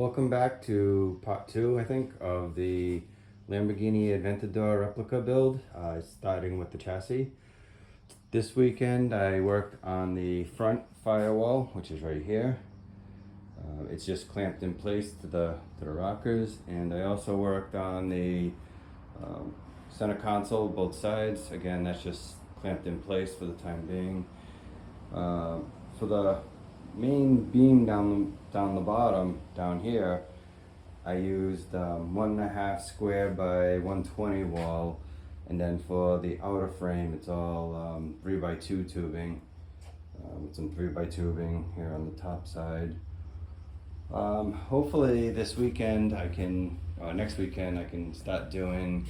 Welcome back to part 2, I think, of the Lamborghini Aventador Replica build, starting with the chassis. This weekend I worked on the front firewall, which is right here. It's just clamped in place to the rockers, and I also worked on the center console, both sides. Again, that's just clamped in place for the time being. For the main beam down the bottom down here, I used 1.5 square by 120 wall, and then for the outer frame it's all 3x2 tubing with some 3x tubing here on the top side. Hopefully this weekend next weekend I can start doing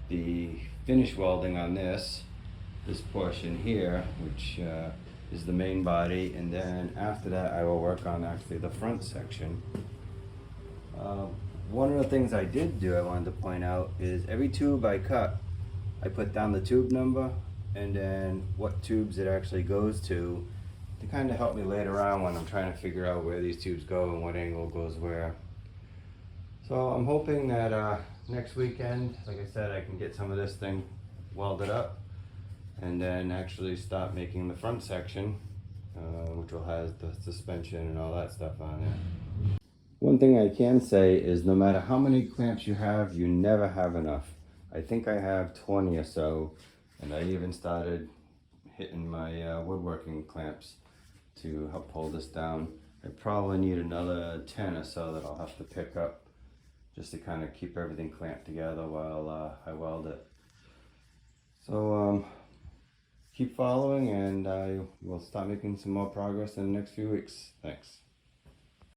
the finish welding on this portion here, which is the main body, and then after that I will work on actually the front section. One of the things I did do, I wanted to point out, is every tube I cut, I put down the tube number and then what tubes it actually goes to kind of help me later on when I'm trying to figure out where these tubes go and what angle goes where. So I'm hoping that next weekend, like I said, I can get some of this thing welded up and then actually start making the front section, which will have the suspension and all that stuff on it. One thing I can say is no matter how many clamps you have, you never have enough. I think I have 20 or so, and I even started hitting my woodworking clamps to help hold this down. I probably need another 10 or so that I'll have to pick up just to kind of keep everything clamped together while I weld it. So keep following, and I will start making some more progress in the next few weeks. Thanks.